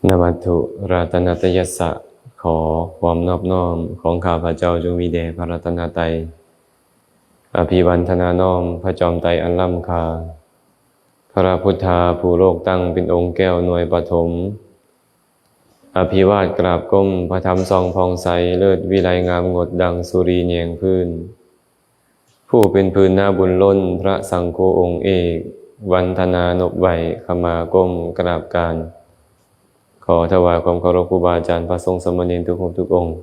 นมัตถุรัตนตยัสสะขอความนอบน้อมของข้าพระเจ้าจงมีแด่พระรัตนตรัยอภิวันทนาน้อมพระจอมไตรอันล้ำค่าพระพุทธาผู้โลกตั้งเป็นองค์แก้วหน่วยปฐมอภิวาทกราบก้มพระธรรมทรงพองใสเลิศวิไลงามงดดังสุรีเนียงพื้นผู้เป็นพื้นหน้าบุญล้นพระสังโฆองค์เอกวันธนานบไหวขมาก้มกราบการขอถวายความเคารพครูบาอาจารย์พระสงฆ์สามเณรทุกรูปทุกองค์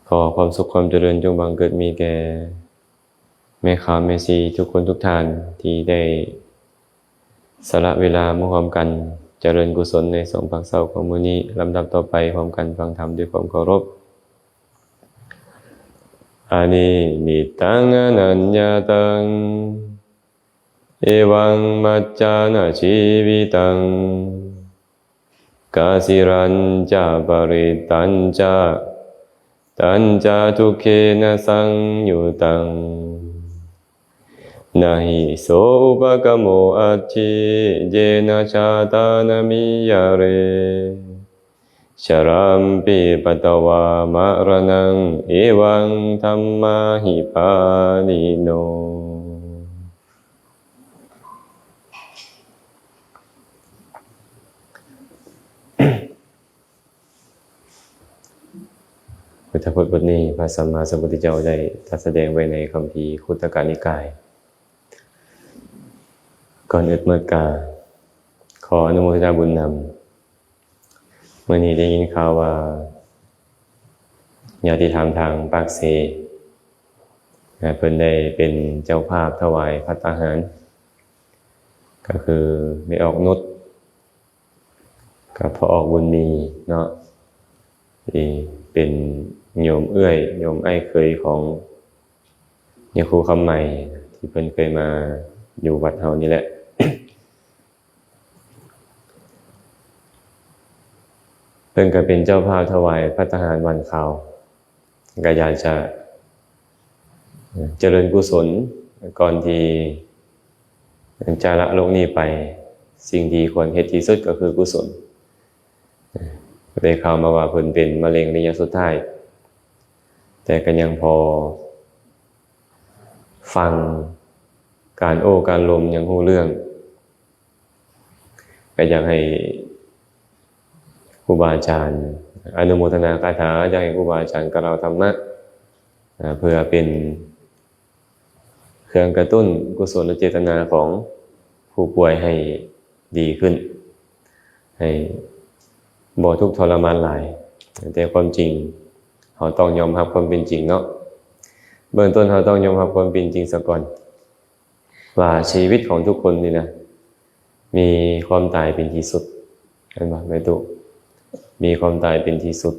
ขอความสุขความเจริญจงบังเกิดมีแก่แม่ค้าแม่ชีทุกคนทุกท่านที่ได้สละเวลามาพร้อมกันเจริญกุศลในสองภาคเศร้าของมื้อนี้ลำดับต่อไปพร้อมกันฟังธรรมด้วยความเคารพอานิมิตังอนัญญาตังเอวังมัจจานะชีวิตังกาสิรัญจาปริตัญจาตัญจาทุกเขนะสังยุตังนะหิโสอุปกโมอัจฉิเยนะชาตานามิยาเรชรัมปิปัตตวามะระนังเอวังธัมมาหิปานิโนพุทธพจน์บทนี้พระสัมมาสัมพุทธเจ้าได้ตรัสแสดงไว้ในคัมภีร์คุตตกนิกายก่อนอื่นเมื่อกาขออนุโมทนาบุญนำเมื่อนี้ได้ยินข่าวว่าญาติธรรมทางปากเซเพิ่นได้เป็นเจ้าภาพถวายภัตตาหารก็คือได้ออกนุชกับพอออกบุญมีเนาะที่เป็นโยมเอื้อยโยมไอ้เคยของยาครูคำใหม่ที่เพิ่นเคยมาอยู่วัดเฮานี่แหละ เพิ่นก็เป็นเจ้าภาพถวายภัตตาหารวันข่าวก็อยากจะเจริญกุศลก่อนที่จะละโลกนี้ไปสิ่งที่ควรเฮ็ดที่สุดก็คือกุศลได้ข่าวมาว่าเพิ่นเป็นมะเร็งระยะสุดท้ายแต่ก็ยังพอฟังการโอ้การลมยังรู้เรื่องก็อยากให้ครูบาอาจารย์อนุโมทนาคาถาอยากให้ครูบาอาจารย์กล่าวธรรมะเพื่อเป็นเครื่องกระตุ้นกุศลเจตนาของผู้ป่วยให้ดีขึ้นให้บ่ทุกข์ทรมานหลายแต่ความจริงเราต้องยอมรับความเป็นจริงเนาะเบื้องต้นเราต้องยอมรับความเป็นจริงซะก่อนว่าชีวิตของทุกคนนี่นะมีความตายเป็นที่สุดเห็นบ่แม่ตุ๊มีความตายเป็นที่สุด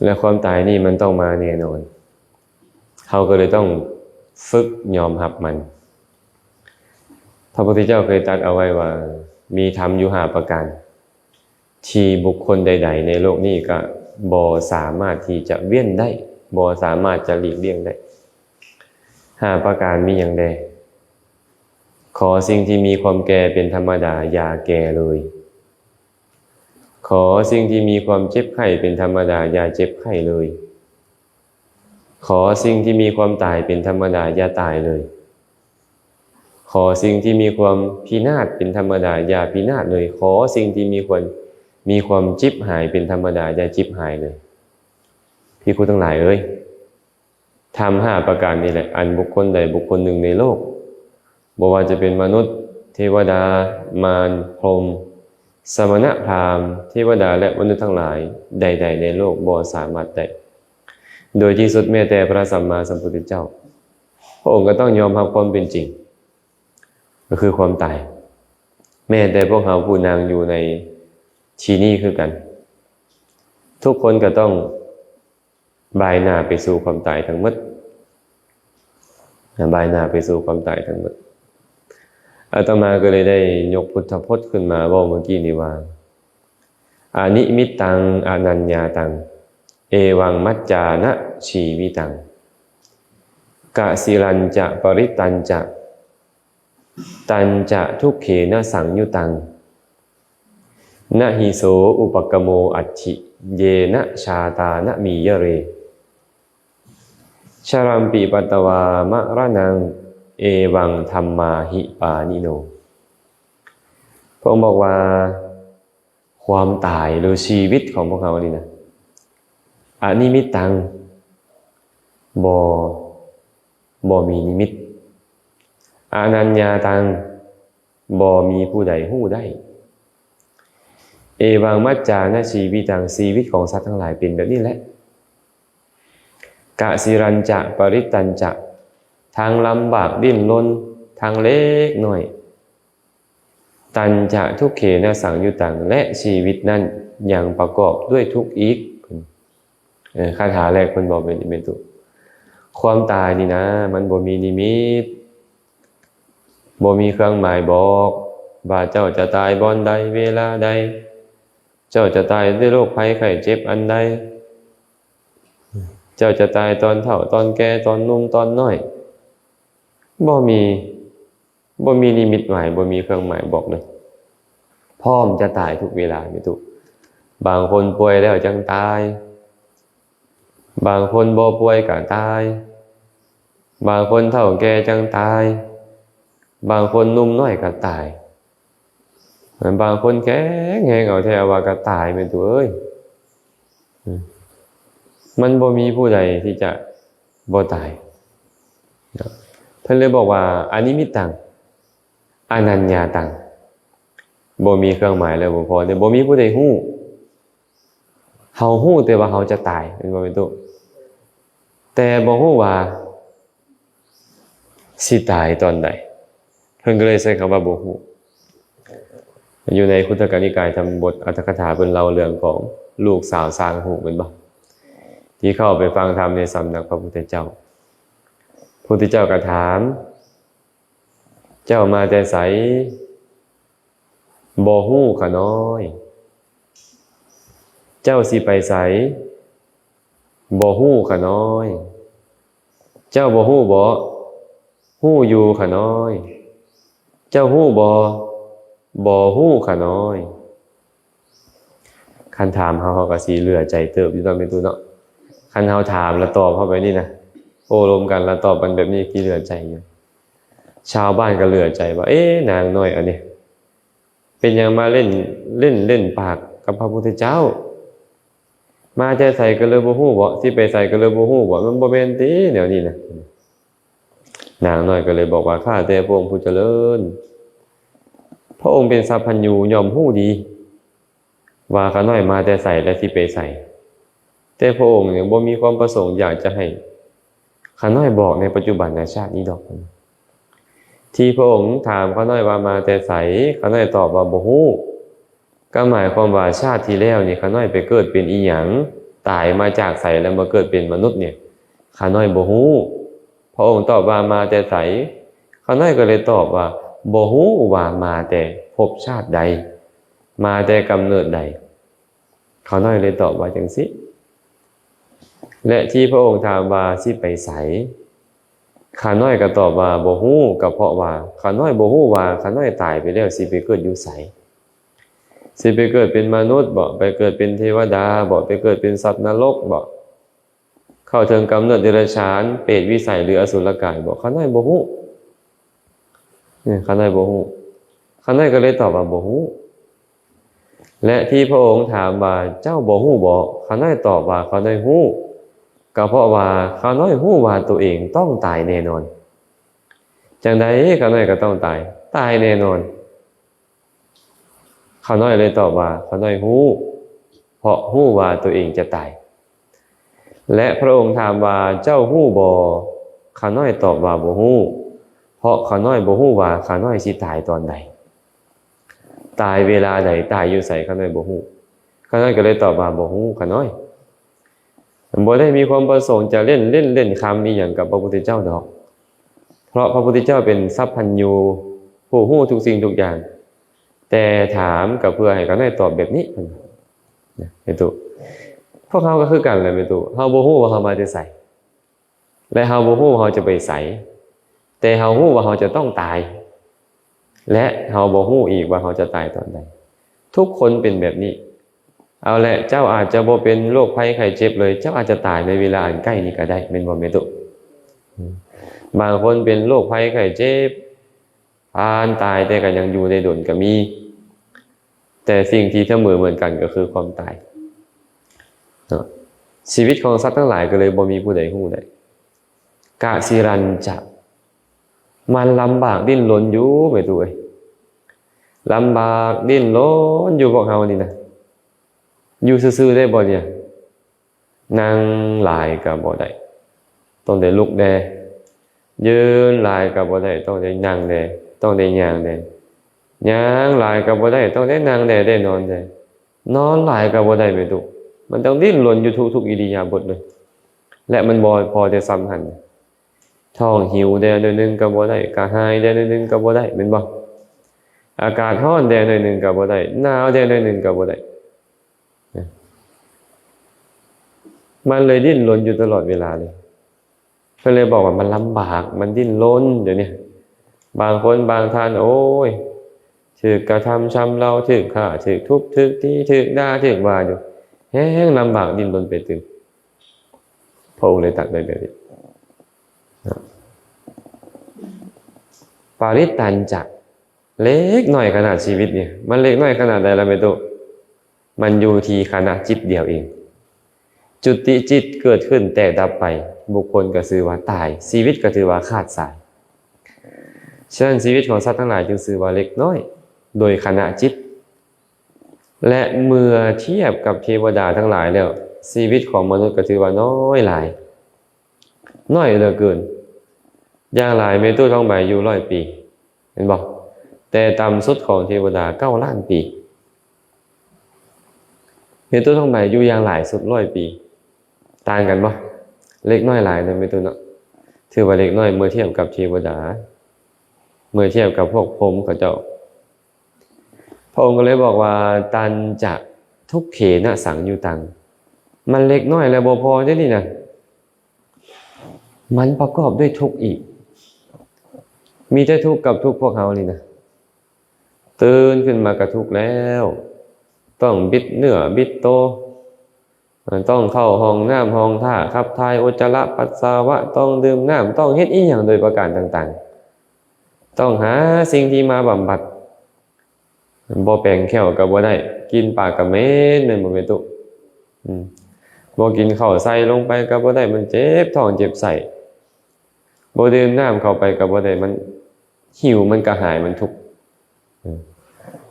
และความตายนี่มันต้องมาแน่นอนเขาก็เลยต้องฝึกยอมรับมันพระพุทธเจ้าเคยตรัสเอาไว้ว่ามีธรรมอยู่5ประการที่บุคคลใดๆในโลกนี้ก็บ่สามารถที่จะเว้นได้บ่สามารถจะหลีกเลี่ยงได้5ประการมีอย่างใดขอสิ่งที่มีความแก่เป็นธรรมดาอย่าแก่เลยขอสิ่งที่มีความเจ็บไข้เป็นธรรมดาอย่าเจ็บไข้เลยขอสิ่งที่มีความตายเป็นธรรมดาอย่าตายเลยขอสิ่งที่มีความพินาศเป็นธรรมดาอย่าพินาศเลยขอสิ่งที่มีความจิบหายเป็นธรรมดาอย่าจิบหายเลยพี่คุณทั้งหลายเอ้ยทำ5ประการนี้แหละอันบุคคลใดบุคคลหนึ่งในโลกบ่ว่าจะเป็นมนุษย์เทวดามารพรหมสมณะพราหมณ์เทวดาและมนุษย์ทั้งหลายใดๆในโลกบ่สามารถได้โดยที่สุดแม้แต่พระสัมมาสัมพุทธเจ้าพระองค์ก็ต้องยอมรับความเป็นจริงก็คือความตายแม้แต่พวกเราผู้นางอยู่ในที่นี้คือกันทุกคนก็ต้องบ่ายหน้าไปสู่ความตายทั้งหมดบ่ายหน้าไปสู่ความตายทั้งหมดอาตมาก็เลยได้ยกพุทธพจน์ขึ้นมาว่าเมื่อกี้นี้ว่าอานิมิตตังอนัญญาตังเอวังมัจจานะชีวิตังกะสิรัญจะปริตัญจะตัญจะทุกเขนะสังยุตัง นะหิโสอุปกโมอัจฉิเยนะชาตานะมียะเรชรัมปิปัตตวามะระนังเอวังธัมมาหิปานิโนพระองค์บอกว่าความตายหรือชีวิตของพวกเขานี่นะอนิมิตตังบ่มีนิมิตอนัญญาตังบ่มีผู้ใดฮู้ได้เอวังมัจจานะชีวิตังชีวิตของสัตว์ทั้งหลายเป็นแบบนี้แหละกะสิรัญจะปริตัญจะทางลำบากดิ้นรนทางเล็กน้อยตัญจะทุกเขนะสังยุตังและชีวิตนั้นยังประกอบด้วยทุกข์อีกคาถาแรกคนบอกเป็นตุความตายนี่นะมันบ่มีนิมิตบ่มีเครื่องหมายบอกว่าเจ้าจะตายบ่อนใดเวลาใดเจ้าจะตายด้วยโรคภัยไข้เจ็บอันใดเจ้าจะตายตอนเฒ่าตอนแก่ตอนหนุ่มตอนน้อยบ่มีนิมิตหมายบ่มีเครื่องหมายบอกเลยพร้อมจะตายทุกเวลามีตุบางคนป่วยแล้วจังตายบางคนบ่ป่วยก็ตายบางคนเฒ่าแก่จังตายบางคนหนุ่มน้อยก็ตายบางคนแก่แห้งเอาแท้ว่าก็ตายแม่นตุเอ้ยมันบ่มีผู้ใดที่จะบ่ตายเพิ่นเลยบอกว่าอนิมิตตังอนัญญาตังบ่มีเครื่องหมายแล้วบ่พอบ่มีผู้ใดฮู้เฮาฮู้แต่ว่าเฮาจะตายเป็นบ่เป็นตุแต่บ่ฮู้ว่าสิตายตอนใดเพิ่นก็เลยใช้คำว่าบ่ฮู้อยู่ในคุตตกนิกายธรรมบทอรรถกถาเพิ่นเล่าเรื่องของลูกสาวสร้างหูเป็นบ่ที่เข้าไปฟังธรรมในสำนักพระพุทธเจ้าพระพุทธเจ้าก็ถามเจ้ามาแต่ไสบ่ฮู้ขะน้อยเจ้าสิไปไสบ่ฮู้ขะน้อยเจ้าบ่ฮู้บ่ฮู้อยู่ขะน้อยเจ้าฮู้บ่ฮู้ขะน้อยคันถามเฮาก็สิเหลือใจเติบอยู่ตอนเป็นตุเนาะคันเฮาถามแล้วตอบเข้าไปนี่นะโอ้รวมกันแล้วตอบกันแบบนี้กี่เหลือใจอยู่ชาวบ้านก็เหลือใจว่าเอ๊ะนางน้อยอันนี้เป็นยังมาเล่นปากกับพระพุทธเจ้ามาแต่ใส่ก็เลยบ่ฮู้บ่สิไปใส่ก็เลยบ่ฮู้บ่มันบ่แม่นติแนวนี้นะนางน้อยก็เลยบอกว่าข้าแต่พระองค์ผู้เจริญพระองค์เป็นสัพพัญญูย่อมฮู้ดีว่าข้าน้อยมาแต่ใส่และสิไปใส่แต่พระองค์เนี่ยบ่มีความประสงค์อยากจะให้ข้าน้อยบอกในปัจจุบันชาตินี้ดอกที่พระองค์ถามข้าน้อยว่ามาแต่ไสข้าน้อยตอบว่าบ่ฮู้ก็หมายความว่าชาติที่แล้วนี่ข้าน้อยไปเกิดเป็นอีหยังตายมาจากไสแล้วมาเกิดเป็นมนุษย์เนี่ยข้าน้อยบ่ฮู้พระองค์ตอบว่ามาแต่ไสข้าน้อยก็เลยตอบว่าบ่ฮู้ว่ามาแต่ภพชาติใดมาแต่กำเนิดใดข้าน้อยเลยตอบว่าจังซี่และที่พระองค์ถามว่าสิไปไสข้าน้อยก็ตอบว่าบ่ฮู้ก็เพราะว่าข้าน้อยบ่ฮู้ว่าข้าน้อยตายไปแล้วสิไปเกิดอยู่ไสสิไปเกิดเป็นมนุษย์บ่ไปเกิดเป็นเทวดาบ่ไปเกิดเป็นสัตว์นรกบ่เข้าถึงกำเนิดเดรัจฉานเปรตวิสัยหรืออสุรกายบ่ข้าน้อยบ่ฮู้ข้าน้อยบ่ฮู้ข้าน้อยก็เลยตอบว่าบ่ฮู้และที่พระองค์ถามว่าเจ้าบ่ฮู้บ่ข้าน้อยตอบว่าข้าน้อยฮู้ก็เพราะว่าข้าน้อยฮู้ว่าตัวเองต้องตายแน่นอนจังใดข้าน้อยก็ต้องตายแน่นอนข้าน้อยเลยตอบว่าข้าน้อยฮู้เพราะฮู้ว่าตัวเองจะตายและพระองค์ถามว่าเจ้าฮู้บ่ข้าน้อยตอบว่าบ่ฮู้เพราะข้าน้อยบ่ฮู้ว่าข้าน้อยสิตายตอนใดตายเวลาใดตายอยู่ไสข้าน้อยบ่ฮู้ข้าน้อยก็เลยตอบว่าบ่ฮู้ข้าน้อยบ่ได้มีความประสงค์จะเล่นคำอีหยังกับพระพุทธเจ้าดอกเพราะพระพุทธเจ้าเป็นสัพพัญญูผู้ฮู้ทุกสิ่งทุกอย่างแต่ถามก็เพื่อให้เขาได้ตอบแบบนี้นะเมตุพวกเขาก็คือกันแหละเมตุเฮาบ่ฮู้ว่าเฮามาแต่ไสและเฮาบ่ฮู้ว่าเฮาจะไปไสแต่เฮาฮู้ว่าเฮาจะต้องตายและเฮาบ่ฮู้อีกว่าเฮาจะตายตอนใด ทุกคนเป็นแบบนี้เอาแหละเจ้าอาจจะบ่เป็นโรคภัยไข้เจ็บเลยเจ้าอาจจะตายในเวลาอันใกล้นี้ก็ได้เป็นบ่แม่ตุบางคนเป็นโรคภัยไข้เจ็บผ่านตายแต่ก็ยังอยู่ได้โดนก็มีแต่สิ่งที่เสมอเหมือนกันก็คือความตายชีวิตของสัตว์ทั้งหลายก็เลยบ่มีผู้ใดฮู้ได้กะสิรันจะมันลำบากดิ้นรนอยู่แม่ตุ้ยลำบากดิ้นรนอยู่พวกเฮานี่นะอยู่ซื่อๆได้บ่เนี่ยนั่งหลายก็บ่ได้ต้องได้ลุกแน่ยืนหลายก็บ่ได้ต้องได้นั่งแน่ต้องได้ย่างแน่ย่างหลายก็บ่ได้ต้องได้นั่งแน่ได้นอนแน่นอนหลายก็บ่ได้แม่ตุ้ยมันต้องดิ้นรนอยู่ทุกๆอิริยาบถเลยและมันบ่พอจะซ้ำหันท้องหิวแดหน่อยนึงก็บ่ได้กระหายแดหน่อยนึงก็บ่ได้แม่นบ่อากาศร้อนแดหน่อยนึงก็บ่ได้หนาวแดหน่อยนึงก็บ่ได้มันเลยดิ้นรนอยู่ตลอดเวลาเลยก็เลยบอกว่ามันลำบากมันดิ้นรนเดี๋ยวนี้บางคนบางท่านโอ้ยถูกกระทำชำเราถูกฆ่าถูกทุบถูกตีถูกด่าถูกว่าอยู่แห้งลำบากดิ้นรนไปถึงพระองค์เลยตรัสไว้แบบนี้ปาริตตัญจะเล็กหน่อยขนาดชีวิตเนี่ยมันเล็กหน่อยขนาดใดล่ะแม่ตุมันอยู่ที่ขณะจิตเดียวเองจุติจิตเกิดขึ้นแต่ดับไปบุคคลก็ชื่อว่าตายชีวิตก็ถือว่าขาดสายฉะนั้นชีวิตของสัตว์ทั้งหลายจึงชื่อว่าเล็กน้อยโดยขณะจิตและเมื่อเทียบกับเทวดาทั้งหลายแล้วชีวิตของมนุษย์ก็ถือว่าน้อยหลายน้อยเหลือเกินอย่างหลายเมตุท้องใบอยู่100 ปีเห็นบ่แต่ต่ำสุดของเทวดา9 ล้านปีเมตุท้องใบอยู่อย่างหลายสุด100 ปีต่างกันบ่เล็กน้อยหลายนะเมตุเนาะถือว่าเล็กน้อยเมื่อเทียบกับเทวดาเมื่อเทียบกับพวกพรหมเขาเจ้าพระองค์ก็เลยบอกว่าตันจะทุกเขนะสังยุตังมันเล็กน้อยแล้วบ่พอได้นี่นะมันประกอบด้วยทุกข์อีกมีแต่ทุกข์กับทุกข์พวกเฮานี่นะตื่นขึ้นมากับทุกข์แล้วต้องบิดเนื้อบิดโตต้องเข้าห้องน้ำห้องท่าขับถ่ายอุจจาระปัสสาวะต้องดื่มน้ำต้องเฮ็ดอีหยังโดยประการต่างๆต้องหาสิ่งที่มาบำบัดบ่แปลงแข้วก็บ่ได้กินปากก็เหม็นแม่นบ่แม่ตุบ่กินข้าวใส่ลงไปก็บ่ได้มันเจ็บท้องเจ็บไส้บ่ดื่มน้ำเข้าไปก็บ่ได้มันหิวมันกระหายมันทุกข์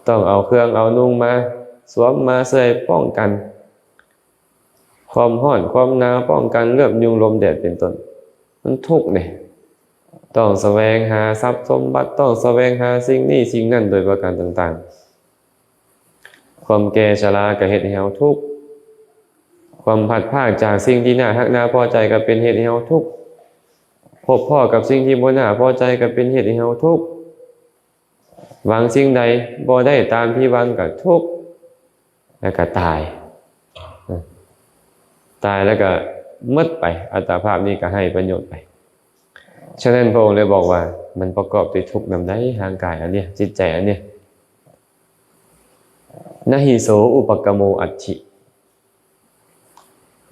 ต้องเอาเครื่องเอานุ่งมาสวมมาเสื้อป้องกันความร้อนความหนาวป้องกันเลือบยุงลมแดดเป็นต้นมันทุกข์เนี่ยต้องแสวงหาทรัพย์สมบัติต้องแสวงหาสิ่งนี้สิ่งนั้นโดยประการต่างๆความแก่ชราก็เฮ็ดให้เฮาทุกข์ความพัดพรากจากสิ่งที่น่าฮักน่าพอใจก็เป็นเหตุให้เฮาทุกข์พบพ่อกับสิ่งที่บ่น่าพอใจก็เป็นเหตุให้เฮาทุกข์หวังสิ่งใดบ่ได้ตามที่หวังก็ทุกข์แล้วก็ตายแล้วก็หมดไปอัตภาพนี้ก็ให้ประโยชน์ไปฉะนั้นพระองค์เลยบอกว่ามันประกอบด้วยทุกข์นำได้ทางกายอันเนี้ยจิตใจอันเนี้ยนะหิโสอุปกโมอัตถิ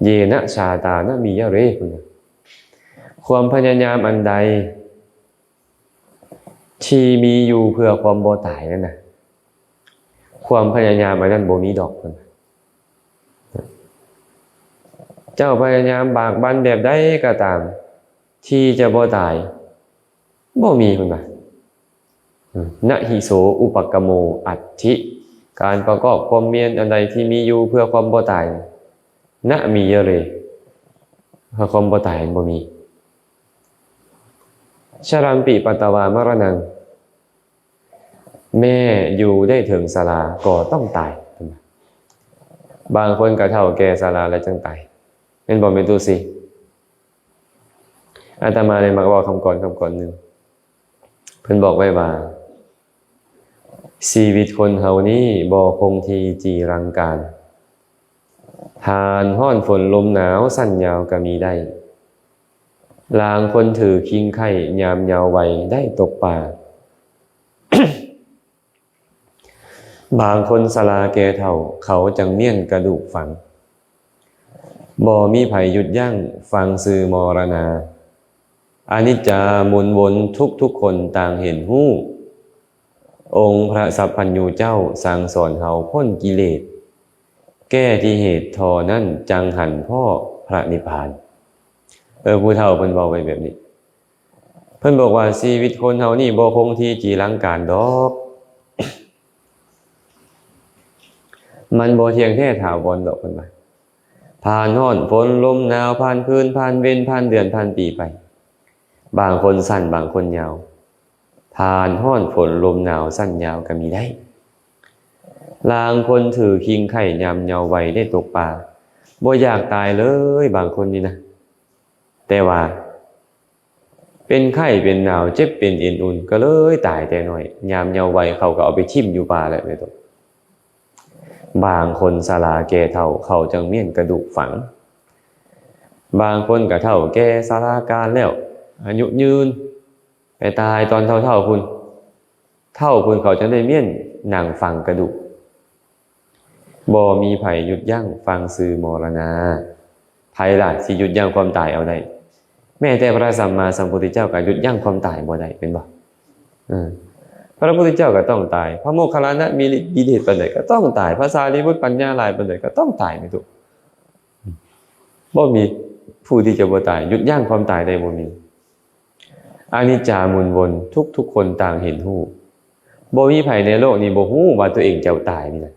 เยนะชาตานะมียะเรคุณความพยายามอันใดที่มีอยู่เพื่อความบ่ตายนั่นน่ะความพยายามอันนั้นบ่มีดอกพุ่นเจ้าพยายามบากบั่นแบบใดก็ตามที่จะบ่ตายบ่มีพุ่นน่ะนะหิโสอุปกโมอัตถิการประกอบความเพียรอันใดที่มีอยู่เพื่อความบ่ตายนะมีเยอะเลยเพราะความบ่ตายบ่มีชรัมปิปัตตวามรณังแม่อยู่ได้ถึงศาลาก็ต้องตายบางคนก็เฒ่าแก่ศาลาแล้วจังตายเป็นบ่แม่นตุสิอาตมาได้มักเว้าคำก่อนนึงเพิ่นบอกไว้ว่าชีวิตคนเฮานี้บ่คงที่จีรังการทานร้อนฝนลมหนาวสั้นยาวก็มีได้ลางคนถือคิงไข่ยามยาวไวได้ตกป่า บางคนสลาแก่เฒ่าเขาจังเมียนกระดูกฝังบ่มีไผหยุดยั้งฟังสื่อมรณาอนิจจาหมุนวนทุกคนต่างเห็นหู้องค์พระสัพพัญญูเจ้าสั่งสอนเฮาพ้นกิเลสแก้ที่เหตุทอนั่นจังหันพ่อพระนิพพานผู้เฒ่าเพิ่นเว้าไว้แบบนี้เพิ่นบอกว่าชีวิตคนเฮานี่บ่คงที่จีรังการดอกมันบ่เที่ยงแท้ถาวรดอกเพิ่นว่าผ่านร้อนฝนลมหนาวผ่านคืนผ่านเวรผ่านเดือนผ่านปีไปบางคนสั้นบางคนยาวผ่านร้อนฝนลมหนาวสั้นยาวก็มีได้ลางคนถือคิงไข่ยามเหยาไว้ได้ตกปลาบ่อยากตายเลยบางคนนี่นะแต่ว่าเป็นไข้เป็นหนาวเจ็บเป็นเอ็นอุ่นก็เลยตายแต่น้อยยามเหยาไว้เขาก็เอาไปทิ่มอยู่ป่าแหละไม่ต้องบางคนสลาแก่เฒ่าเขาจังเมียนกระดูกฝังบางคนก็เฒ่าแก่สลาการแล้วอายุยืนไปตายตอนเฒ่าๆคุณเขาจังได้เมียนนั่งฟังกระดูกบ่มีไผหยุดยั้งฟังสื่อมรณาไผล่ะสิหยุดยั้งความตายเอาได้แม้แต่พระสัมมาสัมพุทธเจ้าก็หยุดยั้งความตายบ่ได้เป็นบ่พระพุทธเจ้าก็ต้องตายพระโมคคัลลานะมีฤทธิ์ปานใดก็ต้องตายพระสารีบุตรปัญญาหลายปานใดก็ต้องตายไม่ถูกบ่มีผู้ที่จะบ่ตายหยุดยั้งความตายได้บ่มีอนิจจาหมุนวนทุกคนต่างเห็นฮู้บ่มีไผในโลกนี้บ่ฮู้ว่าตัวเองจะตายนี่นะ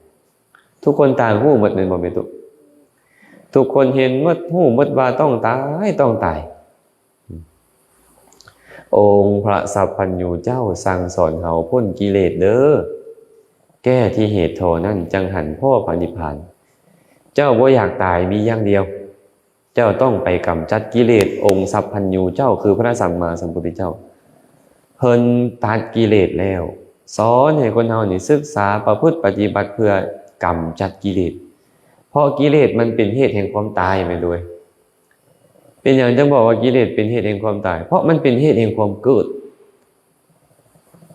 ทุกคนต่างฮู้หมดนั่นบ่แม่นตุทุกคนเห็นหมดฮู้หมดว่าต้องตายองค์พระสัพพัญญูเจ้าสั่งสอนเฮาพ้นกิเลสเด้อแก้ที่เหตุโทนั่นจังหันพ่อพระนิพพานเจ้าบ่อยากตายมีอย่างเดียวเจ้าต้องไปกำจัดกิเลสองค์สัพพัญญูเจ้าคือพระสัมมาสัมพุทธเจ้าเพิ่นตัดกิเลสแล้วสอนให้คนเฮานี่ศึกษาประพฤติปฏิบัติเพื่อกำจัดกิเลสเพราะกิเลสมันเป็นเหตุแห่งความตายแม่นด้วยเป็นอย่างจังบอกว่ากิเลสเป็นเหตุแห่งความตายเพราะมันเป็นเหตุแห่งความเกิด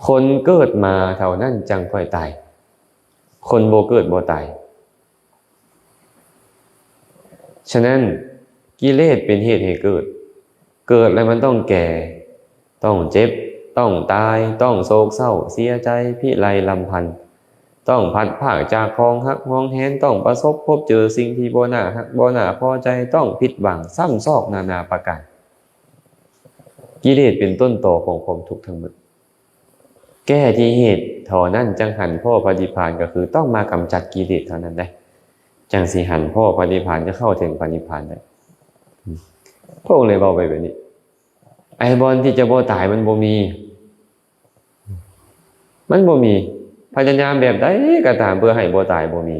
คนเกิดมาเท่านั้นจังค่อยตายคนบ่เกิดบ่ตายฉะนั้นกิเลสเป็นเหตุให้เกิดแล้วมันต้องแก่ต้องเจ็บต้องตายต้องโศกเศร้าเสียใจพิไรลำพันธ์ต้องพัดภาคจากของฮักห้องแหนต้องประสบพบเจอสิ่งที่บ่น่าฮักบ่น่าพอใจต้องผิดหวังซ้ำซอกนานาประการกิเลสเป็นต้นตอของความทุกข์ทั้งหมดแก้ที่เหตุเท่านั้นจังหันพ่อพระนิพพานก็คือต้องมากำจัดกิเลสเท่านั้นได้จังสิหันพ่อพระนิพพานจะเข้าถึงพระนิพพานได้พวกเลยเบาไปแบบนี้ไอ้บอลที่จะบ่ตายมันบ่มีพยายามแบบใดก็ตามเพื่อให้บ่ตายบ่มี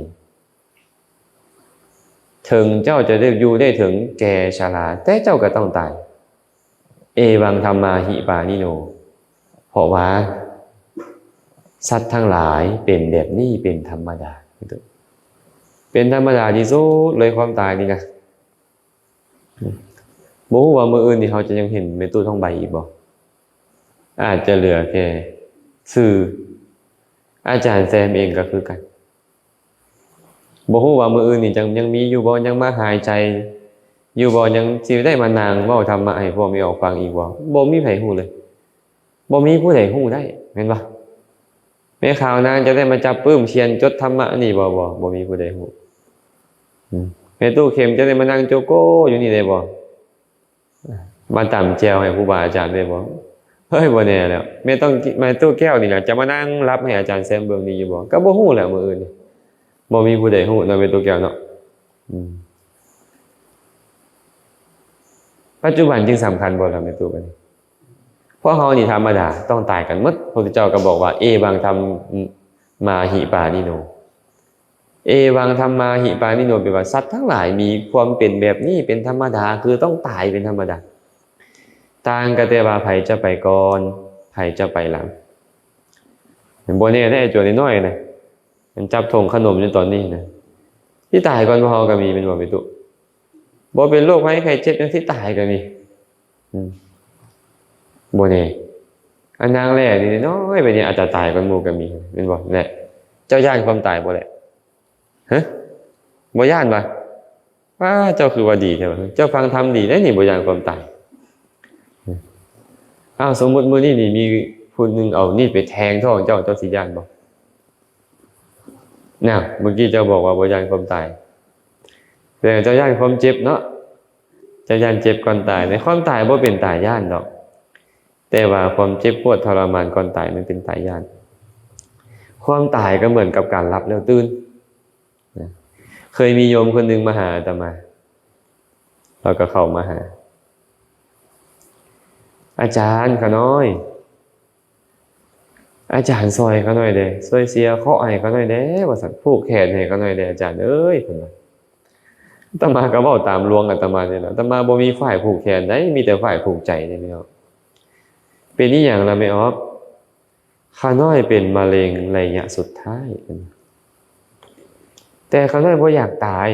ถึงเจ้าจะได้อยู่ได้ถึงแก่ชราแต่เจ้าก็ต้องตายเอวังธัมมาหิปานิโนเพราะว่าสัตว์ทั้งหลายเป็นแบบนี้เป็นธรรมดาเป็นธรรมดาที่สุดเลยความตายนี่นะบ่ฮู้ว่ามื้ออื่นนี่เขาจะยังเห็นแม่ตู้ทองใบอีกบ่อาจจะเหลือแค่ชื่ออาจารย์แซมเองก็คือกันบ่ฮู้ว่ามื้ออื่นนี่ยังมีอยู่บ่ยังมาหายใจอยู่บ่ยังสิได้มานางเว้าธรรมะให้พวกมีออกฟังอีกบ่มีไผฮู้เลยบ่มีผู้ใดฮู้ได้แม่นบ่แม่ข่าวนางจะได้มาจับปื้มเขียนจดธรรมะนี่บ่มีผู้ใดฮู้แม่ตู้เข็มจะได้มานั่งโจโก้อยู่นี่ได้บ่มาตำแจวให้ครูบาอาจารย์ได้บ่เฮ้ยบ่แน่แล้วแม่ต้องมาตู้แก้วนี่แหละจะมานั่งรับให้อาจารย์แซมเบิ่งนี่อยู่บ่ก็บ่ฮู้แหละมื้ออื่นนี่บ่มีผู้ใดฮู้เนาะแม่ตู้แก้วเนาะปัจจุบันจึงสำคัญบ่ล่ะแม่ตู้บัดนี้เพราะเฮานี่ธรรมดาต้องตายกันหมดพระพุทธเจ้าก็บอกว่าเอวังธัมมาหิปานิโนเอวังธัมมาหิปานิโนแปลว่าสัตว์ทั้งหลายมีความเป็นแบบนี้เป็นธรรมดาคือต้องตายเป็นธรรมดาต่างกันแต่ว่าไผจะไปก่อนไผจะไปหลังเห็นบ่แน่ได้จวนน้อยๆนะมันจับธงขนมอยู่ตอนนี้นะที่ตายก่อนบ่เฮาก็มีเป็นบ่ไปตุบ่เป็นโรคภัยไข้เจ็บจังที่ตายก็มีบ่แน่อันนางแรกนี่น้อยไปนี่อาจจะตายก่อนหมู่ก็มีเป็นบ่แหละ เจ้าย่านความตายบ่แหละฮะบ่ย่านปะว่าเจ้าคือว่าดีใช่ไหมเจ้าฟังทำดีได้นี่บ่ย่านความตายอ้าวสมมติมื้อนี้นี่มีคนหนึ่งเอานี่ไปแทงท้องเจ้าสิย่านบ่น่ะเมื่อกี้เจ้าบอกว่าบ่ย่านความตายแต่เจ้าย่านความเจ็บเนาะเจ้าย่านเจ็บก่อนตายในความตายบ่เป็นตายย่านดอกแต่ว่าความเจ็บปวดทรมานก่อนตายมันเป็นตายย่านความตายก็เหมือนกับการหลับแล้วตื่นเคยมีโยมคนหนึ่งมาหาอาตมาเราก็เข้ามาหาอาจารย์ขน้อยอาจารย์ซอยเขาหน่อยเด้ซอยเสียเคาะให้เขาหน่อยเด้ว่าสักผูกแขนให้เขาหน่อยเด้อาจารย์เอ้ยเพิ่นว่าอาตมาก็เว้าตามลวงอาตมานี่แหละอาตมาบ่มีฝ่ายผูกแขนได้มีแต่ฝ่ายผูกใจนี่แหละเป็นอีหยังล่ะแม่ออฟข้าน้อยเป็นมะเร็งระยะสุดท้ายแต่ข้าน้อยบ่อยากตาย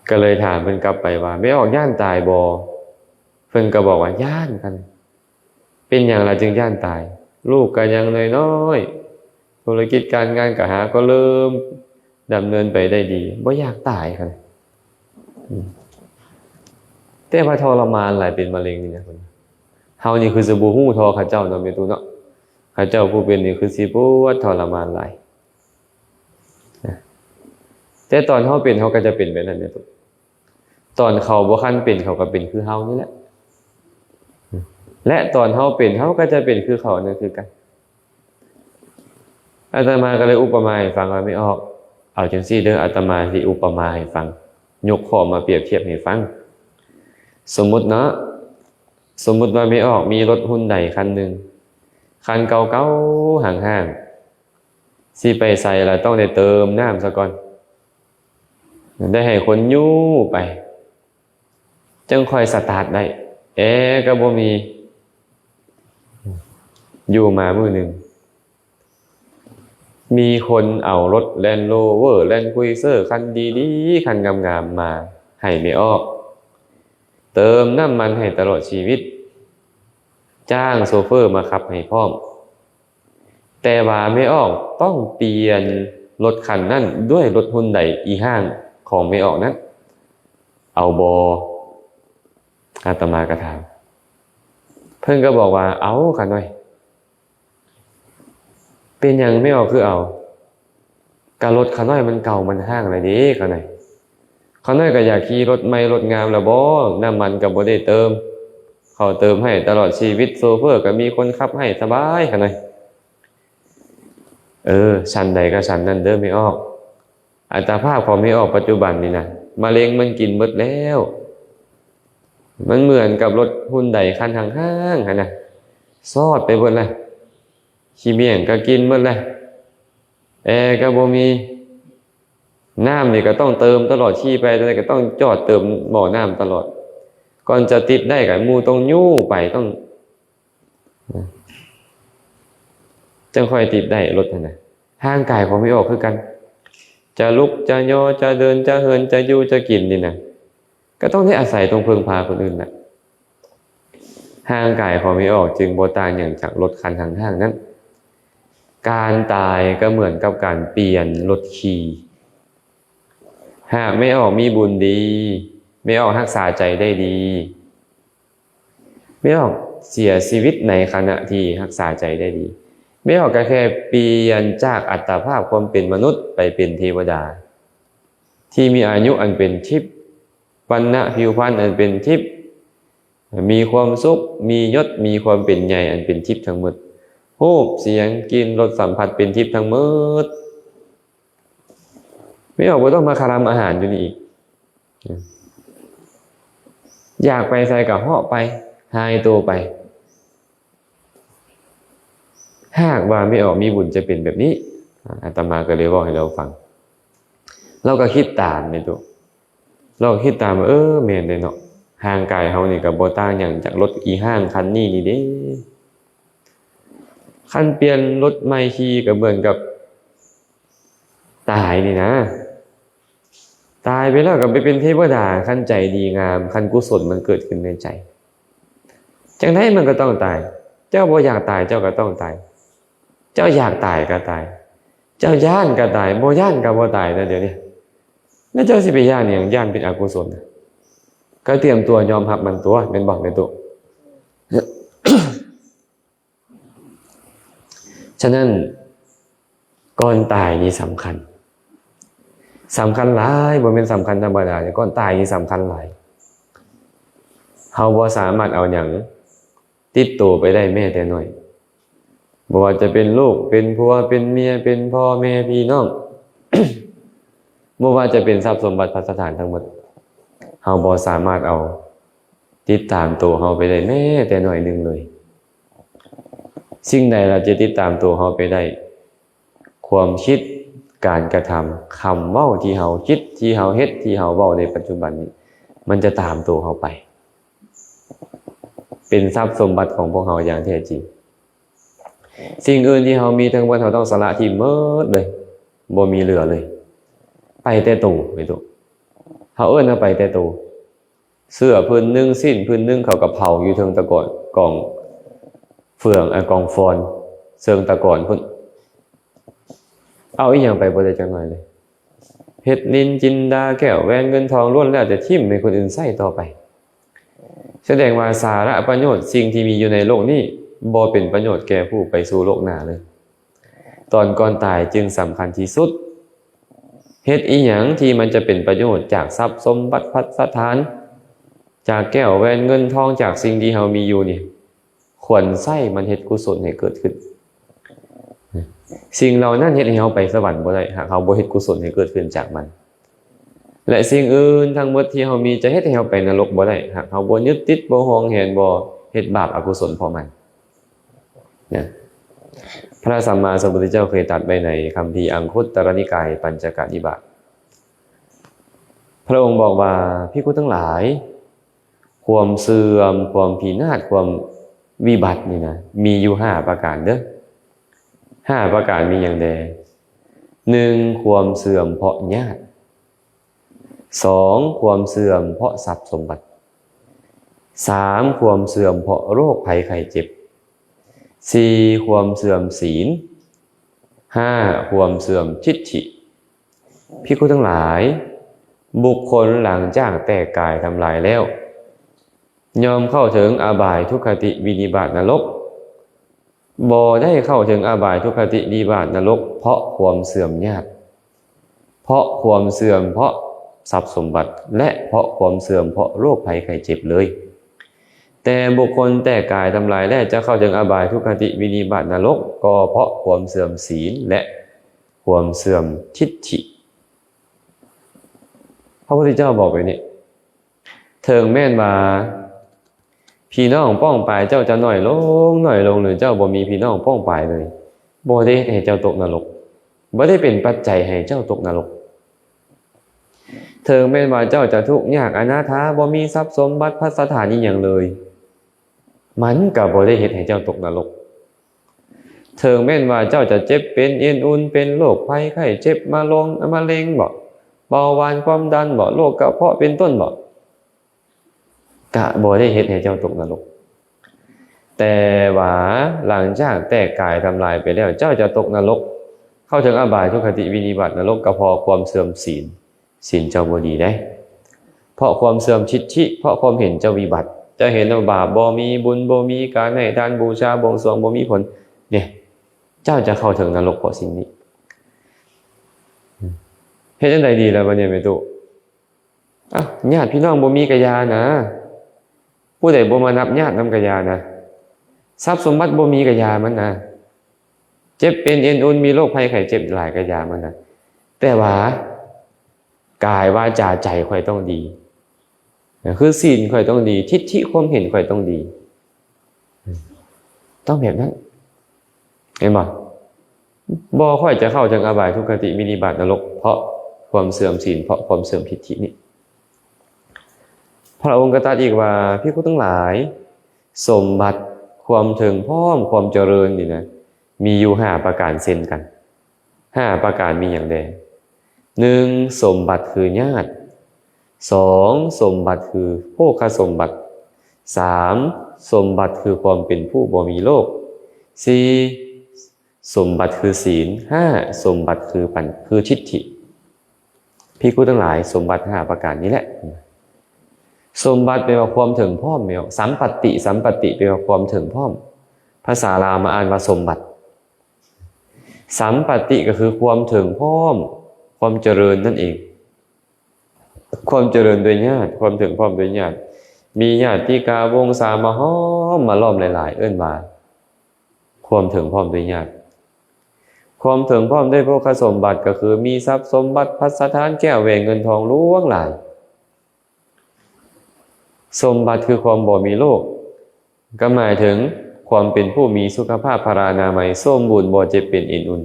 ก็เลยถามเพิ่นกลับไปว่าไม่ออกย่านตายบ่เพิ่นก็บอกว่าย่านกันเป็นหยังล่ะจึงย่านตายลูกก็ยังน้อยๆธุรกิจการงานก็หาก็เริ่มดำเนินไปได้ดีบ่อยากตายกันแต่ว่าทรมานหลายเป็นมะเร็งนี่นะคนเฮานี่คือสิบ่ฮู้ทอเขาเจ้าเนาะแม่ตูเนาะเขาเจ้าผู้เป็นนี่คือสิปวดทรมานหลายแต่ตอนเฮาเป็นเฮาก็จะเป็นแบบนั้นแม่ตูตอนเขาบ่คันเป็นเขาก็เป็นคือเฮานี่แหละและตอนเฮาเป็นเฮาก็จะเป็นคือเขานั่นคือกันอาตมาก็เลยอุปมาให้ฟังว่าไม่ออกเอาจังซี่เด้ออาตมาสิอุปมาให้ฟังยกข้อมาเปรียบเทียบให้ฟังสมมุติเนาะสมมุติว่าไม่ออกมีรถหุ่นใดคันหนึ่งคันเก่าๆห่างๆสิไปใส่แล้วต้องได้เติมน้ำซะก่อนได้ให้คนยู่ไปจึงค่อยสตาร์ทได้ก็บ่มีอยู่มามื้อหนึ่งมีคนเอารถแลนด์โรเวอร์แลนด์ครูอิเซอร์คันดีๆคันงามๆมาให้ไม่ออกเติมน้ำมันให้ตลอดชีวิตจ้างโซเฟอร์มาขับให้พร้อมแต่ว่าไม่ออกต้องเปลี่ยนรถคันนั้นด้วยรถฮุนไดอีห้างของไม่ออกนั้นเอาบออาตมากระถามเพิ่นก็บอกว่าเอาค่ะหน่อยเป็นยังไม่ออกคือเอาการรถขาน้อยมันเก่ามันห้างอะไรดีขาน้อยขาน้อยก็อยากขี่รถใหม่รถงามแล้วบ่น้ำมันก็บ่ได้เติมเขาเติมให้ตลอดชีวิตโซเฟอร์ก็มีคนขับให้สบายขาน้อยชั้นใดก็ชั้นนั้นเด้อไม่ออกอัตภาพของไม่ออกปัจจุบันนี่นะมะเร็งมันกินหมดแล้วมันเหมือนกับรถหุ่นใดคันห่างๆนะซอดไปหมดเลยขี้เมี่ยงก็กินหมดเลยก็บ่มีน้ำนี่ก็ต้องเติมตลอดชีไปแต่ก็ต้องจอดเติมบ่อน้ำตลอดก่อนจะติดได้กับมูต้องยู่ไปต้องจึงค่อยติดได้รถนะห่างกายของไม่ออกคือกันจะลุกจะย่อจะเดินจะเหินจะอยู่จะกินนี่นะก็ต้องได้อาศัยตรงพึ่งพาคนอื่นนะห่างกายของไม่ออกจึงบ่ต่างอย่างจากรถคันห่างๆนั้นการตายก็เหมือนกับการเปลี่ยนรถขี่หากไม่ออกมีบุญดีไม่ออกรักษาใจได้ดีไม่ออกเสียชีวิตในขณะที่รักษาใจได้ดีไม่ออกก็แค่เปลี่ยนจากอัตภาพความเป็นมนุษย์ไปเป็นเทวดาที่มีอายุอันเป็นทิพย์วรรณะผิวพรรณอันเป็นทิพย์มีความสุขมียศมีความเป็นใหญ่อันเป็นทิพย์ทั้งหมดรูปเสียงกลิ่นรสสัมผัสเป็นทิพย์ทั้งหมดไม่ออกว่าต้องมาคารามอาหารอยู่นี่อีกอยากไปใส่กับเหาะไปหายตัวไปหากว่าไม่ออกมีบุญจะเป็นแบบนี้อาตมาก็เลยบอกให้เราฟังเราก็คิดตามในตัวเราคิดตามแม่นเลยเนาะห่างกายเฮานี่กับบ่ต่างอย่างจากรถอีห้างคันนี้นี่เด้คันเปลี่ยนรถใหม่ขี่ก็เหมือนกับตายนี่นะตายไปแล้วก็ไปเป็นเทวดาคันใจดีงามคันกุศลมันเกิดขึ้นในใจจังได๋มันก็ต้องตายเจ้าบ่อยากตายเจ้าก็ต้องตายเจ้าอยากตายก็ตาย เจ้าย่านก็ตายบ่ย่านก็บ่ตายนะเดี๋ยวนี้แล้วเจ้าสิไปย่านอย่างย่านเป็นอกุศลก็เตรียมตัวยอมรับมันตัวเป็นบอกในตัว ฉะนั้นก่อนตายนี่สำคัญหลายบ่แม่นสำคัญธรรมดาก่อนตายนี่สำคัญหลายเฮาบ่สามารถเอาหยังติดตัวไปได้แม้แต่น้อยบ่ว่าจะเป็นลูกเป็นผัวเป็นเมียเป็นพ่อแม่พี่น้อง บ่ว่าจะเป็นทรัพย์สมบัติพัสถานทั้งหมดเฮาบ่สามารถเอาติดตามตัวเฮาไปได้แม้แต่น้อยนึงเลยสิ่งใดเราจะติดตามตัวเฮาไปได้ความคิดการกระทำคำเว้าที่เฮาคิดที่เฮาเฮ็ดที่เฮาเว้าในปัจจุบันนี้มันจะตามตัวเฮาไปเป็นทรัพย์สมบัติของพวกเฮาอย่างแท้จริงสิ่งอื่นที่เฮามีทั้งหมดเฮาต้องสละทิ้งหมดเลยบ่มีเหลือเลยไปแต่ตัวไปตัวเฮาเอิ้นว่าไปแต่ตัวเสื้อพื้นนึงสิ้นพื้นนึงเขาก็เผาอยู่เทิงตะกอนกองเฟืองกองฟอนเชิงตะกอนพุ่นเอาอีหยังไปบ่ได้จักหน่อยเลยเพชรนินจินดาแก้วแหวนเงินทองล้วนแล้วแต่ทิ่มให้คนอื่นใช้ต่อไปแสดงว่าสาระประโยชน์สิ่งที่มีอยู่ในโลกนี้บ่เป็นประโยชน์แก่ผู้ไปสู่โลกหน้าเลยตอนก่อนตายจึงสำคัญที่สุดเฮ็ดอีหยังที่มันจะเป็นประโยชน์จากทรัพย์สมบัติพัสถานจากแก้วแหวนเงินทองจากสิ่งที่เรามีอยู่นี่ควรใช้มันเฮ็ดกุศลให้เกิดขึ้นสิ่งเหล่านั้นเฮ็ดให้เราไปสวรรค์บ่ได้หากเราบ่เฮ็ดกุศลให้เกิดขึ้นจากมันและสิ่งอื่นทั้งหมดที่เรามีจะเฮ็ดให้เราไปนรกบ่ได้หากเราบ่ยึดติดบ่หวงแหนบ่เฮ็ดบาปอกุศลเพราะมันนะพระสัมมาสัมพุทธเจ้าเคยตรัสไว้ในคัมภีร์อังคุตรนิกายปัญจกนิบาตพระองค์บอกว่าภิกษุทั้งหลายความเสื่อมความพินาศความวิบัตินี่นะมีอยู่5ประการเด้อ5ประการมีอย่างใด 1ความเสื่อมเพราะญาติ2ความเสื่อมเพราะทรัพย์สมบัติ3ความเสื่อมเพราะโรคภัยไข้เจ็บ4ความเสื่อมศีล5ความเสื่อมทิฏฐิภิกษุทั้งหลายบุคคลหลังจากแตกกายทำลายแล้วยอมเข้าถึงอบายทุกขติวินิบาตนรกบ่ได้เข้าถึงอบายทุกขติวินิบาตนรกเพราะความเสื่อมญาติเพราะความเสื่อมเพราะทรัพย์สมบัติและเพราะความเสื่อมเพราะโรคภัยไข้เจ็บเลยแต่บุคคลแตกกายทำลายแล้วจะเข้าถึงอบายทุกขติวินิบาตนรกก็เพราะความเสื่อมศีลและความเสื่อมทิฏฐิพระพุทธเจ้าบอกไว้นี่เถิงแม่นว่าพี่น้องป้องปายเจ้าจะน้อยลงหรือเจ้าบ่มีพี่น้องป้องปายเลยบ่ได้ให้เจ้าตกนรกบ่ได้เป็นปัจจัยให้เจ้าตกนรกเถิงแม่นว่าเจ้าจะทุกข์ยากอนาถาบ่มีทรัพย์สมบัติพัสถานอีหยังเลยมันก็บ่ได้เฮ็ดให้เจ้าตกนรกเถิงแม่นว่าเจ้าจะเจ็บเป็นเอ็นอุ่นเป็นโรคภัยไข้เจ็บมะเร็งบ่เบาหวานความดันบ่โรคกระเพาะเป็นต้นบ่กะบ่ได้เฮ็ดให้เจ้าตกนรกแต่ว่าหลังจากแตกกายทำลายไปแล้วเจ้าจะตกนรกเข้าถึงอบายทุกขติวินิบาตนรกก็เพราะความเสื่อมศีลเจ้าบ่ดีได้เพราะความเสื่อมทิฏฐิเพราะความเห็นเจ้าวิบัติจะเห็นว่าบาปบ่มีบุญบ่มีการให้ทานบูชาบวงสรวงบ่มีผลเนี่ยเจ้าจะเข้าถึงนรกเพราะสิ่งนี้เฮ็ดจังไดดีแล้วบัดนี้แม่ตุญาติพี่น้องบ่มีกะยานะผู้ใดบ่มานับญาตินำกะยานะทรัพย์สมบัติบ่มีกะยามันนะเจ็บเป็นเอ็นอุ่นมีโรคภัยไข้เจ็บหลายกะยามันนะแต่ว่ากายวาจาใจค่อยต้องดีคือศีลค่อยต้องดีทิฏฐิความเห็นค่อยต้องดีต้องแบบนั้นเห็นบ่บ่ค่อยจะเข้าถึงอบายทุกขติวินิบาตนรกเพราะความเสื่อมศีลเพราะความเสื่อมทิฏฐินี่พระองค์ก็ตรัสอีกว่าภิกษุทั้งหลายสมบัติความถึงพร้อมความเจริญนี่นะมีอยู่5ประการเช่นกัน5ประการมีอย่างใด1สมบัติคือญาติ2สมบัติคือโภคสมบัติ3สมบัติคือความเป็นผู้บ่มีโรค4 สมบัติคือศีลห้าสมบัติคือทิฏฐิภิกขุทั้งหลายสมบัติห้าประการนี้แหละสมบัติแปลว่าความถึงพร้อมแปลว่าสัมปติแปลว่าความถึงพร้อมภาษาลาวมาอ่านว่าสมบัติสัมปติก็คือความถึงพร้อมความเจริญนั่นเองความเจริญโดยญาติความถึงพร้อมโดยญาติมีญาติกาวงศามาห้อมมาล้อมหลายๆเอิ้นว่าความถึงพร้อมโดยญาติความถึงพร้อมด้วยโภคสมบัติก็คือมีทรัพย์สมบัติภัสถานแก้วแหวนเงินทองล้วนหลายสมบัติคือความบ่มีโรคก็หมายถึงความเป็นผู้มีสุขภาพพรานามัยสมบูรณ์บ่เจ็บเป็นอินอุ่น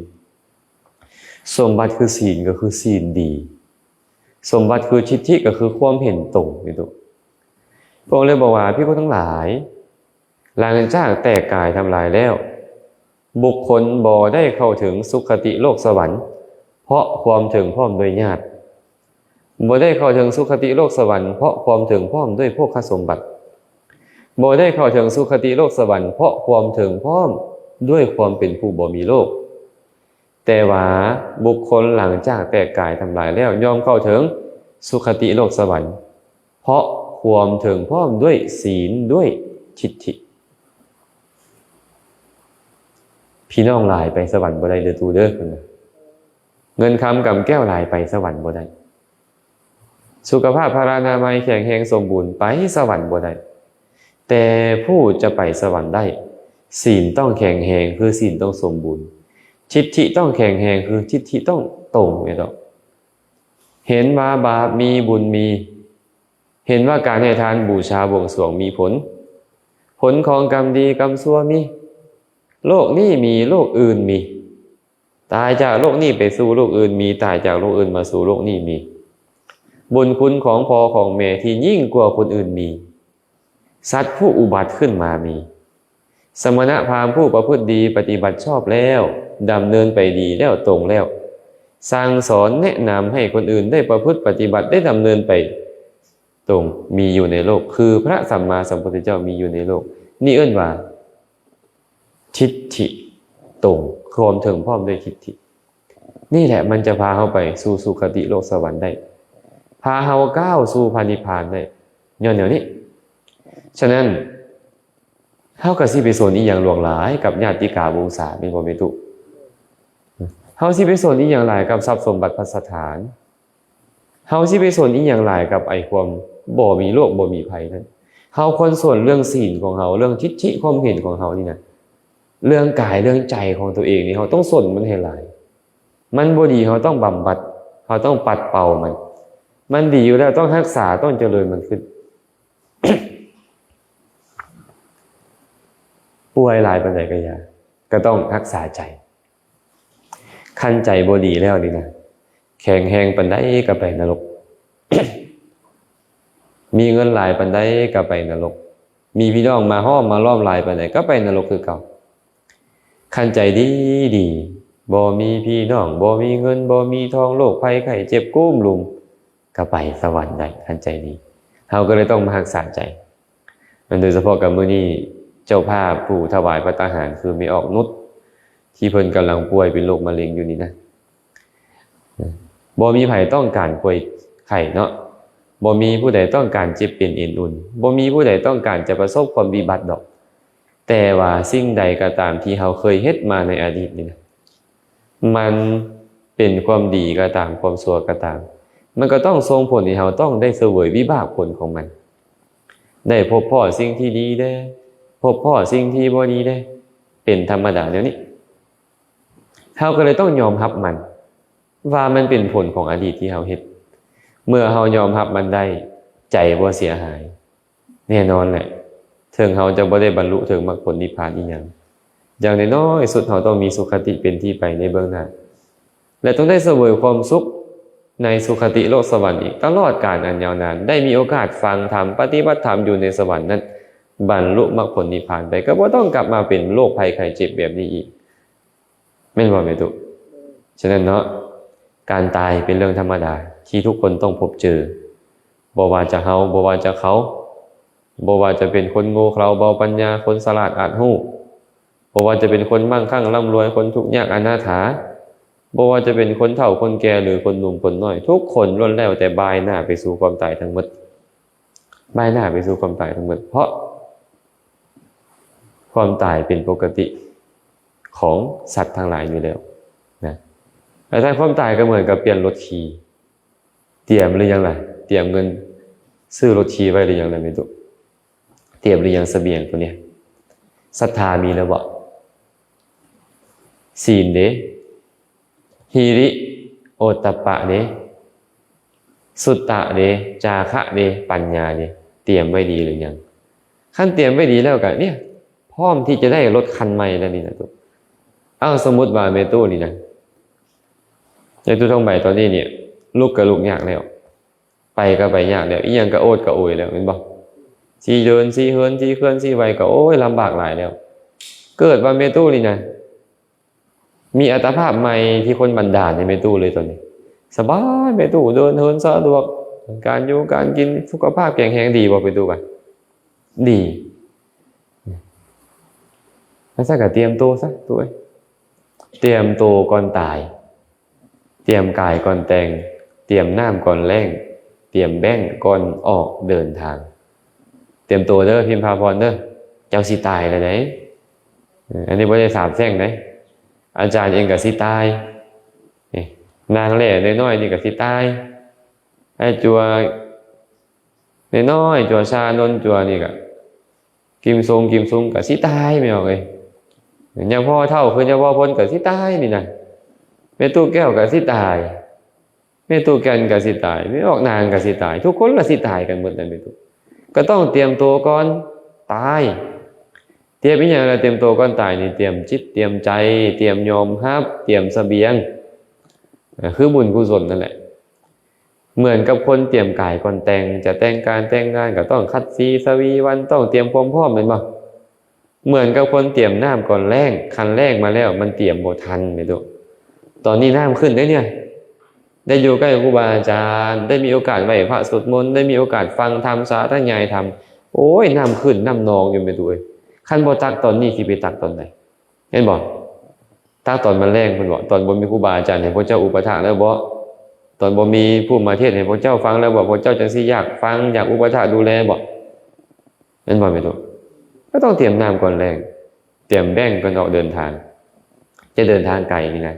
สมบัติคือศีลก็คือศีลดีสมบัติคือทิฏฐิก็คือความเห็นตรงนี่ตุพระองค์เลยบอกว่าภิกขุทั้งหลายหลังจากแตกกายทำลายแล้วบุคคลบ่ได้เข้าถึงสุคติโลกสวรรค์เพราะความถึงพร้อมโดยญาติบ่ได้เข้าถึงสุคติโลกสวรรค์เพราะความถึงพร้อมด้วยโภคสมบัติบ่ได้เข้าถึงสุคติโลกสวรรค์เพราะความถึงพร้อมด้วยความเป็นผู้บ่มีโลกแต่ว่าบุคคลหลังจากแตกกายทำลายแล้วยอมเข้าถึงสุคติโลกสวรรค์เพราะความถึงพร้อมด้วยศีลด้วยทิฏฐิพี่น้องหลายไปสวรรค์บ่ได้เด้อตูเด้อเงินคำกำแก้วหลายไปสวรรค์บ่ได้สุขภาพพรานามัยแข็งแรงสมบูรณ์ไปสวรรค์บ่ได้แต่ผู้จะไปสวรรค์ได้ศีลต้องแข็งแรงคือศีลต้องสมบูรณ์ทิฏฐิต้องแข็งแรงคือทิฏฐิต้องตรงไงดอกเห็นว่าบาปมีบุญมีเห็นว่าการให้ทานบูชาบวงสรวงมีผลของกรรมดีกรรมชั่วมีโลกนี้มีโลกอื่นมีตายจากโลกนี้ไปสู่โลกอื่นมีตายจากโลกอื่นมาสู่โลกนี้มีบุญคุณของพ่อของแม่ที่ยิ่งกว่าคนอื่นมีสัตว์ผู้อุบัติขึ้นมามีสมณพราหมณ์ผู้ประพฤติดีปฏิบัติชอบแล้วดำเนินไปดีแล้วตรงแล้วสั่งสอนแนะนำให้คนอื่นได้ประพฤติปฏิบัติได้ดำเนินไปตรงมีอยู่ในโลกคือพระสัมมาสัมพุทธเจ้ามีอยู่ในโลกนี่เอิ้นว่าทิฏฐิตรงความถึงพร้อมด้วยทิฏฐินี่แหละมันจะพาเฮาไปสู่สุคติโลกสวรรค์ได้พาเฮาก้าวสู่พระนิพพานได้ย้อนแนวนี้ฉะนั้นเฮาก็สิไปสนอีหยังหลวงหลายกับญาติกาวงศาเป็นบ่แม่นตุเฮาสิไปสนอีหยังหลายกับทรัพย์สมบัติภัสถานเฮาสิไปสนอีหยังหลายกับไอ้ความบ่มีโรคบ่มีภัยนั้นเฮาควรสนเรื่องศีลของเฮาเรื่องทิฏฐิความเห็นของเฮานี่นะเรื่องกายเรื่องใจของตัวเองนี่เฮาต้องสนมันให้หลายมันบ่ดีเฮาต้องบำบัดเฮาต้องปัดเป่ามันดีอยู่แล้วต้องรักษาต้องเจริญมันขึ้น ป่วยหลายปานใดก็อย่าก็ต้องรักษาใจคันใจบ่ดีแล้วนี่นะแข็งแรงปานใดก็ไปนรก มีเงินหลายปานใดก็ไปนรกมีพี่น้องมาห้อมมาล้อมหลายปานใดก็ไปนรกคือเก่าคันใจดีบ่มีพี่น้องบ่มีเงินบ่มีทองโรคภัยไข้เจ็บกุ้มลุมก็ไปสวรรค์ได้คันใจดีเฮาก็เลยต้องมารักษาใจโดยเฉพาะกับมื้อนี้เจ้าภาพผู้ถวายภัตตาหารคือมีออกนุชที่เพิ่นกำลังป่วยเป็นโรคมะเร็งอยู่นี่นะบ่มีไผต้องการป่วยไข้เนาะบ่มีผู้ใดต้องการเจ็บเป็นเอ็นอุ่นบ่มีผู้ใดต้องการจะประสบความวิบัติดอกแต่ว่าสิ่งใดก็ตามที่เฮาเคยเฮ็ดมาในอดีตนี่นะมันเป็นความดีก็ตามความชั่วก็ตามมันก็ต้องส่งผลให้เฮาต้องได้เสวยวิบากผลของมันได้พบพ่อสิ่งที่ดีได้พบพ่อสิ่งที่บ่ดีได้เป็นธรรมดาเดี๋ยวนี้เฮาก็เลยต้องยอมรับมันว่ามันเป็นผลของอดีตที่เฮาเฮ็ดเมื่อเฮายอมรับมันได้ใจบ่เสียหายแน่นอนแหละถึงเฮาจะบ่ได้บรรลุถึงมรรคผลนิพพานอีหยังอย่างน้อยๆสุดเฮาต้องมีสุขติเป็นที่ไปในเบื้องหน้าและต้องได้เสวยความสุขในสุคติโลกสวรรค์อีกตลอดกาลอันยาวนานได้มีโอกาสฟังธรรมปฏิบัติธรรมอยู่ในสวรรค์นั้นบรรลุมรรคผลนิพพานไปก็บ่ต้องกลับมาเป็นโรคภัยไข้เจ็บแบบนี้อีกแม่นบ่แม่ตุฉะนั้นเนาะการตายเป็นเรื่องธรรมดาที่ทุกคนต้องพบเจอบ่ว่าจะเฮาบ่ว่าจะเขาบ่ว่าจะเป็นคนโง่เขลาเบาปัญญาคนฉลาดอาจรู้ บ่ว่าจะเป็นคนมั่งคั่งร่ำรวยคนทุกข์ยากอนาถาบ่ว่าจะเป็นคนเฒ่าคนแก่หรือคนหนุ่มคนน้อยทุกคนล้วนแล้วแต่บายหน้าไปสู่ความตายทั้งหมดบายหน้าไปสู่ความตายทั้งหมดเพราะความตายเป็นปกติของสัตว์ทั้งหลายอยู่แล้วนะแต่ถ้าความตายก็เหมือนกับเปลี่ยนรถขี่เตรียมหรือยังล่ะเตรียมเงินซื้อรถขี่ไว้หรือยังล่ะไม่รู้เตรียมหรือยังเสบียงตัวเนี้ยศรัทธามีแล้วบ่ศีลเด้หิริโอตตัปปะเด้สุตตะเด้จาคะเด้ปัญญาเด้เตรียมไว้ดีหรือยังขั้นเตรียมไว้ดีแล้วก็เนี่ยพร้อมที่จะได้รถคันใหม่แล้วนี่นะตุ๊สมมุติว่าเมตู้นี่นะในตู้ทองใบตอนนี้เนี่ยลูกกับลูกยากแล้วไปก็ไปยากแล้วอีหยังก็โอดก็โอยแล้วเห็นบ่สิเดินสิเฮินสิเคลื่อนสิไหวก็โอ้ยลำบากหลายแล้วเกิดว่าเมตู้นี่นะมีอัตภาพใหม่ที่คนบันดาลในเมตู้เลยตอนนี้สบายเมตู้เดินเฮินสะดวกการอยู่การกินสุขภาพแข็งแรงดีบ่เมตู้กันดีแล้วซะก็เตรียมตัวซะตัวเตรียมตัวก่อนตายเตรียมกายก่อนแต่งเตรียมน้ำก่อนแล้งเตรียมแบ่งก่อนออกเดินทางเตรียมตัวเด้อพิมพาพรเด้อเจ้าสิตายแล้วไหนอันนี้บ่ได้สาบแช่งไหนอาจารย์เองก็สิตายนี่นางแหล่น้อยๆนี่ก็สิตายไอ้จัวน้อยๆจัวชานนจัวนี่ก็กิมซุงก็สิตายไม่ออกเลยยังพ่อเท่าคือยังพ่อพ้นก็สิตายนี่นะแม่ตู้แก้วก็สิตายแม่ตู้แกนก็สิตายไม่ออกนางก็สิตายทุกคนละสิตายกันหมดเลยแม่ตู้ก็ต้องเตรียมตัวก่อนตายเตรียมอีหยังล่ะเตรียมตัวก่อนตายนี่เตรียมจิตเตรียมใจเตรียมยอมรับเตรียมเสบียงคือบุญกุศลนั่นแหละเหมือนกับคนเตรียมกายก่อนแต่งจะแต่งงานก็ต้องคัดซีสวีวันต้องเตรียมความพร้อมแม่นบ่เหมือนกับคนเตรียมน้ำก่อนแล้งคันแรกมาแล้วมันเตรียมบ่ทันแม่ตู้ตอนนี้น้ำขึ้นได้เนี่ยได้อยู่ใกล้ครูบาอาจารย์ได้มีโอกาสไหว้พระสวดมนต์ได้มีโอกาสฟังธรรมสาธยายธรรมโอ้ยน้ำขึ้นน้ำนองอยู่แม่ตู้เอ้ยคันบ่ตักตอนนี้สิไปตักตอนไหนเห็นบ่ตักตอนมันแรงเพิ่นบ่ตอนบ่มีครูบาอาจารย์ให้พระเจ้าอุปถากแล้วบ่ตอนบ่มีผู้มาเทศน์ให้พระเจ้าฟังแล้วบ่พระเจ้าจังสิอยากฟังอยากอุปถากดูแลบ่เห็นบ่แม่ตู้ก็ต้องเตรียมน้ำก่อนแรงเตรียมแบ่งก่อนออกเดินทางจะเดินทางไกลนี่นะ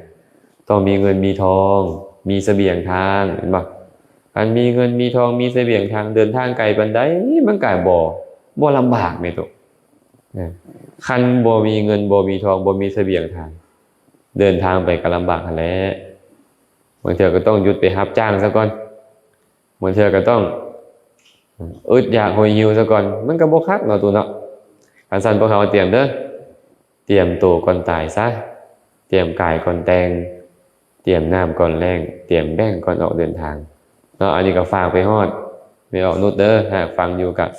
ต้องมีเงินมีทองมีเสบียงทางเห็นบ่การมีเงินมีทองมีเสบียงทางเดินทางไกลปานใดมันก็บ่ลำบากแม่ตู้คันบ่มีเงินบ่มีทองบ่มีเสบียงทางเดินทางไปก็ลำบากหั่นแหละบางเทื่อก็ต้องหยุดไปรับจ้างซะก่อนบางเทื่อก็ต้องอึดอยากหอยหิวซะก่อนมันก็บ่คักเนาะตู้เนาะคันซั่นพวกเขาเตรียมเด้อเตรียมตัวก่อนตายซะเตรียมกายก่อนแต่งเตรียมน้ำก่อนแล้งเตรียมแบ่งก่อนออกเดินทางเนาะอันนี้ก็ฝากไปฮอดไม่ออกนุดเด้อหากฟังอยู่กับ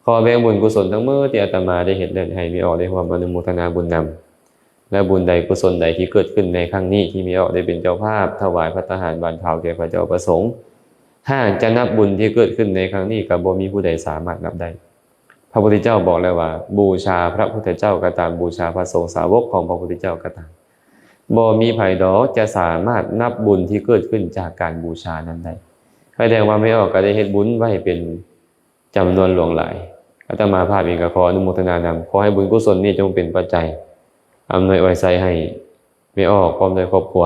ขอแบ่งบุญกุศลทั้งมื้อที่อาตมาได้เฮ็ดให้มีออกได้ร่วมอนุโมทนาบุญนำและบุญใดกุศลใดที่เกิดขึ้นในครั้งนี้ที่มีออกได้เป็นเจ้าภาพถวายภัตตาหารบรรเทาแก่พระเจ้าประสงค์หากจะนับบุญที่เกิดขึ้นในครั้งนี้ก็บ่มีผู้ใดสามารถนับได้พระพุทธเจ้าบอกแล้วว่าบูชาพระพุทธเจ้าก็ตามบูชาพระสงฆ์สาวกของพระพุทธเจ้าก็ตามบ่มีไผดอกจะสามารถนับบุญที่เกิดขึ้นจากการบูชานั้นได้แสดงว่าไม่ออกก็ได้เฮ็ดบุญไว้เป็นจำนวนหลวงหลายอาตมาภาพเองก็ขออนุโมทนานำขอให้บุญกุศลนี้จงเป็นปัจจัยอำนวยอวยชัยให้ไม่ออกพร้อมด้วยครอบครัว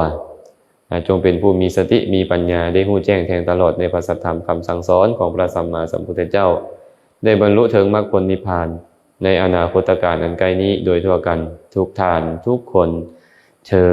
จงเป็นผู้มีสติมีปัญญาได้รู้แจ้งแทงตลอดในพระสัทธรรมคำสั่งสอนของพระสัมมาสัมพุทธเจ้าได้บรรลุถึงมรรคผลนิพพานในอนาคตการอันไกลนี้โดยทั่วกันทุกท่านทุกคนเชิญ